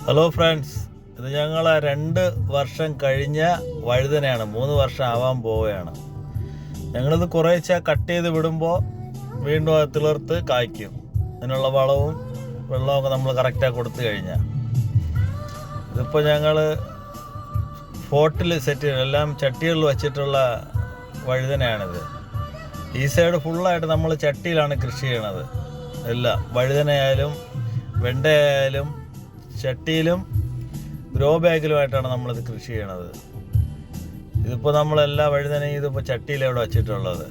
Hello friends, ഇത് ഞങ്ങൾ 2 വർഷം കഴിഞ്ഞ വഴുതനയാണ്. 3 വർഷം ആവാൻ പോവുകയാണ്. ഞങ്ങളിത് കുറേശ്ശെ കട്ട് ചെയ്ത് വിടുമ്പോൾ വീണ്ടും അത് തിളിർത്ത് കായ്ക്കും. അതിനുള്ള വളവും വെള്ളമൊക്കെ നമ്മൾ കറക്റ്റായി കൊടുത്തു കഴിഞ്ഞാൽ. ഇതിപ്പോൾ ഞങ്ങൾ ഫോട്ടിൽ സെറ്റ് ചെയ്യും, എല്ലാം ചട്ടികളിൽ വച്ചിട്ടുള്ള വഴുതനയാണിത്. ഈ സൈഡ് ഫുള്ളായിട്ട് നമ്മൾ ചട്ടിയിലാണ് കൃഷി ചെയ്യണത്. എല്ലാം വഴുതനയായാലും വെണ്ടയായാലും ചട്ടിയിലും ഗ്രോ ബാഗിലുമായിട്ടാണ് നമ്മളിത് കൃഷി ചെയ്യണത്. ഇതിപ്പോൾ നമ്മളെല്ലാ വഴുതനയും ഇതിപ്പോൾ ചട്ടിയിലാണ് വച്ചിട്ടുള്ളത്.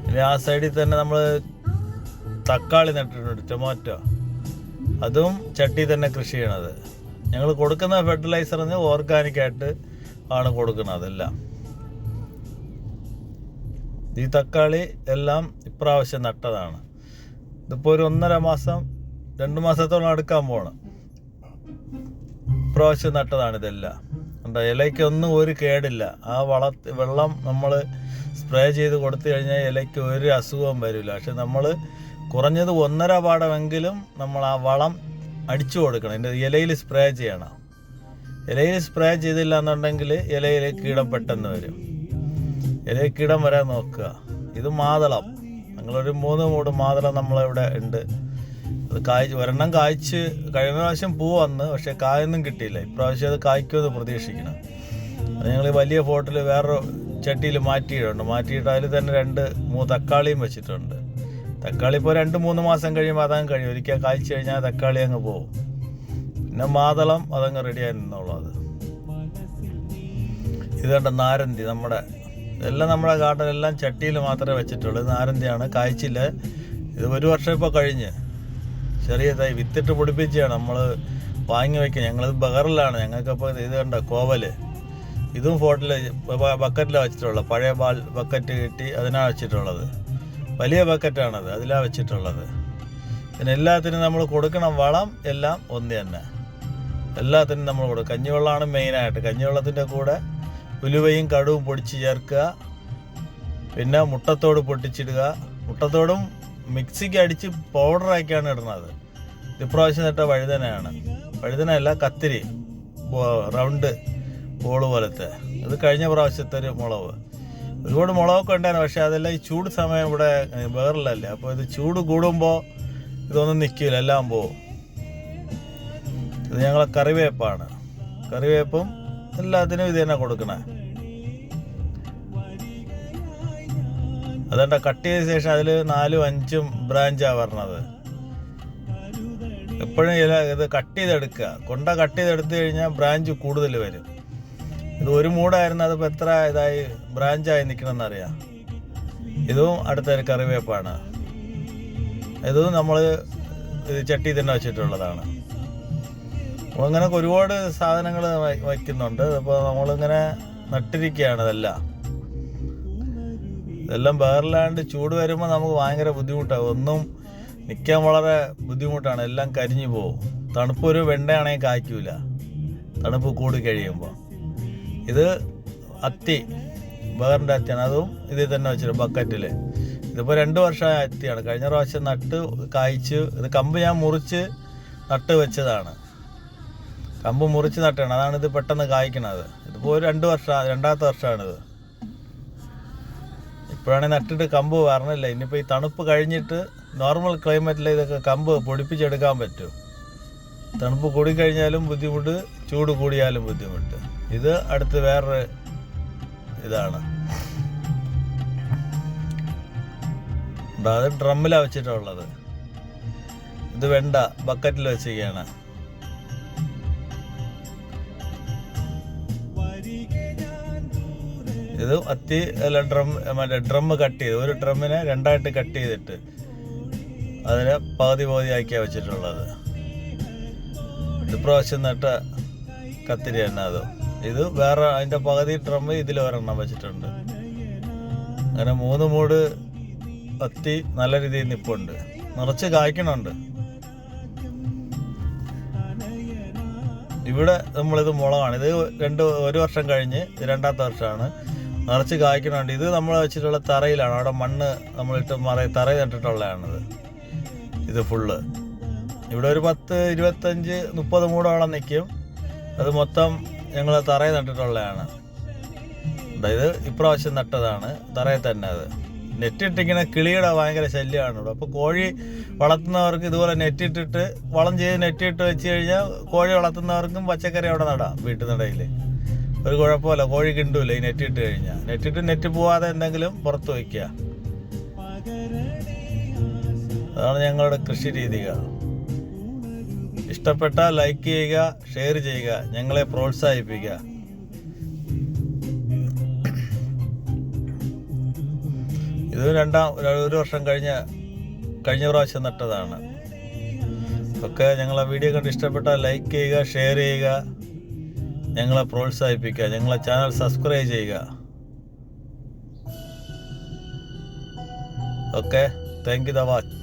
ഇനി ആ സൈഡിൽ തന്നെ നമ്മൾ തക്കാളി നട്ടിട്ടുണ്ട്, ടൊമാറ്റോ, അതും ചട്ടി തന്നെ കൃഷി ചെയ്യണത്. ഞങ്ങൾ കൊടുക്കുന്ന ഫെർട്ടിലൈസറിന് ഓർഗാനിക്കായിട്ട് ആണ് കൊടുക്കുന്നത് എല്ലാം. ഈ തക്കാളി എല്ലാം ഇപ്രാവശ്യം നട്ടതാണ്. ഇതിപ്പോൾ ഒരു 1.5 മാസം 2 മാസത്തോളം അടുക്കാൻ പോകണം. ഇപ്രാവശ്യം നട്ടതാണ് ഇതെല്ലാം. എന്താ ഇലയ്ക്കൊന്നും ഒരു കേടില്ല. ആ വെള്ളം നമ്മൾ സ്പ്രേ ചെയ്ത് കൊടുത്തു കഴിഞ്ഞാൽ ഇലയ്ക്ക് ഒരു അസുഖവും വരില്ല. പക്ഷെ നമ്മൾ കുറഞ്ഞത് 1.5 പാടമെങ്കിലും നമ്മൾ ആ വളം അടിച്ചു കൊടുക്കണം. എൻ്റെ ഇലയിൽ സ്പ്രേ ചെയ്യണം. ഇലയിൽ സ്പ്രേ ചെയ്തില്ല എന്നുണ്ടെങ്കിൽ ഇലയിൽ കീടം പെട്ടെന്ന് വരും. ഇലയിൽ കീടം വരാൻ നോക്കുക. ഇത് മാതളം, ഞങ്ങളൊരു 3 മൂട് മാതളം നമ്മളിവിടെ ഉണ്ട്. അത് ഒരെണ്ണം കായ്ച്ച് കഴിഞ്ഞ പ്രാവശ്യം പൂ വന്ന്, പക്ഷെ കായൊന്നും കിട്ടിയില്ല. ഇപ്രാവശ്യം അത് കായ്ക്കുമെന്ന് പ്രതീക്ഷിക്കണം. അത് ഞങ്ങൾ വലിയ ഫോട്ടിൽ വേറൊരു ചട്ടിയിൽ മാറ്റിയിട്ട് അതിൽ തന്നെ 2-3 തക്കാളിയും വെച്ചിട്ടുണ്ട്. തക്കാളി ഇപ്പോൾ 2-3 മാസം കഴിയുമ്പോൾ അതങ്ങ് കഴിയും. ഒരിക്കൽ കായ്ച്ചു കഴിഞ്ഞാൽ തക്കാളി അങ്ങ് പോകും. പിന്നെ മാതളം അതങ്ങ് റെഡിയായി നിന്നുള്ളത്. ഇതുണ്ട് നാരന്തി. ഇതെല്ലാം നമ്മുടെ ഗാർഡനെല്ലാം ചട്ടിയിൽ മാത്രമേ വെച്ചിട്ടുള്ളൂ. നാരന്തിയാണ്, കായ്ച്ചില്ല. ഇത് 1 വർഷം ഇപ്പോൾ കഴിഞ്ഞ്. ചെറിയ തൈ വിത്തിട്ട് പൊടിപ്പിച്ചാണ് നമ്മൾ വാങ്ങി വയ്ക്കുക. ഞങ്ങളിത് ബഹറിലാണ്. ഞങ്ങൾക്കിപ്പോൾ ഇത് കണ്ട കോവല്, ഇതും ഫോട്ടിൽ ബക്കറ്റിലാണ് വെച്ചിട്ടുള്ളത്. പഴയ ബക്കറ്റ് കിട്ടി അതിനാണ് വെച്ചിട്ടുള്ളത്. വലിയ ബക്കറ്റാണത്, അതിലാണ് വെച്ചിട്ടുള്ളത്. പിന്നെ എല്ലാത്തിനും നമ്മൾ കൊടുക്കണ വളം എല്ലാം ഒന്ന് തന്നെ. എല്ലാത്തിനും നമ്മൾ കൊടുക്കും. കഞ്ഞിവെള്ളമാണ് മെയിനായിട്ട്. കഞ്ഞിവെള്ളത്തിൻ്റെ കൂടെ ഉലുവയും കടുവും പൊടിച്ച് ചേർക്കുക. പിന്നെ മുട്ടത്തോട് പൊട്ടിച്ചിടുക. മുട്ടത്തോടും മിക്സിക്ക് അടിച്ച് പൗഡറാക്കിയാണ് ഇടുന്നത്. ഇപ്രാവശ്യം നട്ട വഴുതനയല്ല, കത്തിരി, റൗണ്ട് ബോൾ പോലത്തെ. ഇത് കഴിഞ്ഞ പ്രാവശ്യത്തെ ഒരു മുളക്. ഒരുപാട് മുളകൊക്കെ ഉണ്ടായിരുന്നു. പക്ഷേ അതെല്ലാം ഈ ചൂട് സമയം ഇവിടെ വേറില്ലല്ലേ. അപ്പോൾ ഇത് ചൂട് കൂടുമ്പോൾ ഇതൊന്നും നിൽക്കില്ല, എല്ലാം പോവും. ഇത് ഞങ്ങളെ കറിവേപ്പാണ്. കറിവേപ്പും എല്ലാത്തിനും ഇത് തന്നെ കൊടുക്കണേ. അതുകൊണ്ട് കട്ട് ചെയ്ത ശേഷം അതിൽ 4-5 ബ്രാഞ്ചാണ് പറഞ്ഞത്. എപ്പോഴും ഇത് കട്ട് ചെയ്തെടുക്കുക. കട്ട് ചെയ്തെടുത്തു കഴിഞ്ഞാൽ ബ്രാഞ്ച് കൂടുതൽ വരും. ഇത് 1 മൂടായിരുന്നു, അതിപ്പോൾ എത്ര ഇതായി ബ്രാഞ്ചായി നിൽക്കണമെന്നറിയാം. ഇതും അടുത്തൊരു കറിവേപ്പാണ്. ഇതും നമ്മൾ ചട്ടി തന്നെ വെച്ചിട്ടുള്ളതാണ്. അങ്ങനെ ഒരുപാട് സാധനങ്ങൾ വയ്ക്കുന്നുണ്ട്. അപ്പോൾ നമ്മളിങ്ങനെ നട്ടിരിക്കുകയാണ് ഇതെല്ലാം വേറില്ലാണ്ട് ചൂട് വരുമ്പോൾ നമുക്ക് ഭയങ്കര ബുദ്ധിമുട്ടാണ്. ഒന്നും നിൽക്കാൻ വളരെ ബുദ്ധിമുട്ടാണ്. എല്ലാം കരിഞ്ഞു പോകും. തണുപ്പ് ഒരു വെണ്ടയാണെങ്കിൽ കായ്ക്കൂല, തണുപ്പ് കൂടി കഴിയുമ്പോൾ. ഇത് അത്തി, വേറിൻ്റെ അത്തിയാണ്. അതും ഇതിൽ തന്നെ വെച്ചിട്ട് ബക്കറ്റിൽ. ഇതിപ്പോൾ 2 വർഷമായ അത്തിയാണ്. കഴിഞ്ഞ പ്രാവശ്യം നട്ട് കായ്ച്ച്. ഇത് കമ്പ് ഞാൻ മുറിച്ച് നട്ട് വെച്ചതാണ്. കമ്പ് മുറിച്ച് നട്ടാണ്. അതാണ് ഇത് പെട്ടെന്ന് കായ്ക്കണത്. ഇതിപ്പോൾ 2 വർഷം, 2ാമത്തെ വർഷമാണിത്. ഇപ്പോഴാണെങ്കിൽ നട്ടിട്ട് കമ്പ് വരണില്ല. ഇനിയിപ്പോൾ ഈ തണുപ്പ് കഴിഞ്ഞിട്ട് നോർമൽ ക്ലൈമറ്റിൽ ഇതൊക്കെ കമ്പ് പൊടിപ്പിച്ചെടുക്കാൻ പറ്റും. തണുപ്പ് കൂടിക്കഴിഞ്ഞാലും ബുദ്ധിമുട്ട്, ചൂട് കൂടിയാലും ബുദ്ധിമുട്ട്. ഇത് അടുത്ത് വേറൊരു ഇതാണ്. അത് ഡ്രമ്മിലാണ് വെച്ചിട്ടുള്ളത്. ഇത് വെണ്ട ബക്കറ്റിൽ വെച്ചിരിക്കുകയാണ്. ഇത് അത്തി അല്ല ഡ്രം കട്ട് ചെയ്ത്, ഒരു ഡ്രമ്മിനെ 2ആയിട്ട് കട്ട് ചെയ്തിട്ട് അതിനെ പകുതിയാക്കിയാണ് വെച്ചിട്ടുള്ളത്. ഇത് പ്രാവശ്യം നട്ട കത്തിരി തന്നെ. ഇത് വേറെ അതിൻ്റെ പകുതി ഡ്രമ്മ് ഇതിൽ ഒരെണ്ണം വെച്ചിട്ടുണ്ട്. അങ്ങനെ 3 മൂട് അത്തി നല്ല രീതിയിൽ നിൽപ്പുണ്ട്. നിറച്ച് കായ്ക്കണുണ്ട്. ഇവിടെ നമ്മളിത് മുളകാണ്. ഇത് 1 വർഷം കഴിഞ്ഞ് 2ാമത്തെ വർഷമാണ്. നിറച്ച് കായ്ക്കണുണ്ട്. ഇത് നമ്മൾ വെച്ചിട്ടുള്ള തറയിലാണ്. അവിടെ മണ്ണ് നമ്മളിട്ട് തറയിൽ നട്ടിട്ടുള്ളതാണിത്. ഇത് ഫുള്ള് ഇവിടെ ഒരു 10, 25, 30 മൂടോളം നിൽക്കും. അത് മൊത്തം ഞങ്ങൾ തറയിൽ നട്ടിട്ടുള്ളതാണ്. അതായത് ഇപ്രാവശ്യം നട്ടതാണ് തറയിൽ തന്നെ. അത് നെറ്റിട്ടിങ്ങനെ കിളിയുടെ ഭയങ്കര ശല്യമാണ് ഇവിടെ. അപ്പോൾ കോഴി വളർത്തുന്നവർക്ക് ഇതുപോലെ നെറ്റിട്ടിട്ട് വളം ചെയ്ത് നെറ്റിട്ട് വെച്ച് കഴിഞ്ഞാൽ കോഴി വളർത്തുന്നവർക്കും പച്ചക്കറി അവിടെ നടാം വീട്ടു നടയിൽ. ഒരു കുഴപ്പമില്ല, കോഴി കിണ്ടൂല ഈ നെറ്റിട്ട് കഴിഞ്ഞാൽ. നെറ്റ് പോവാതെ എന്തെങ്കിലും പുറത്ത് വയ്ക്കുക. അതാണ് ഞങ്ങളുടെ കൃഷി രീതികൾ. ഇഷ്ടപ്പെട്ടാൽ ലൈക്ക് ചെയ്യുക, ഷെയർ ചെയ്യുക, ഞങ്ങളെ പ്രോത്സാഹിപ്പിക്കുക. ഇത് ഒരു വർഷം കഴിഞ്ഞ പ്രാവശ്യം നട്ടതാണ്. ഒക്കെ ഞങ്ങളെ വീഡിയോ കണ്ട് ഇഷ്ടപ്പെട്ടാൽ ലൈക്ക് ചെയ്യുക, ഷെയർ ചെയ്യുക, ഞങ്ങളെ പ്രോത്സാഹിപ്പിക്കുക. ഞങ്ങളെ ചാനൽ സബ്സ്ക്രൈബ് ചെയ്യുക. Okay, thank you the watch.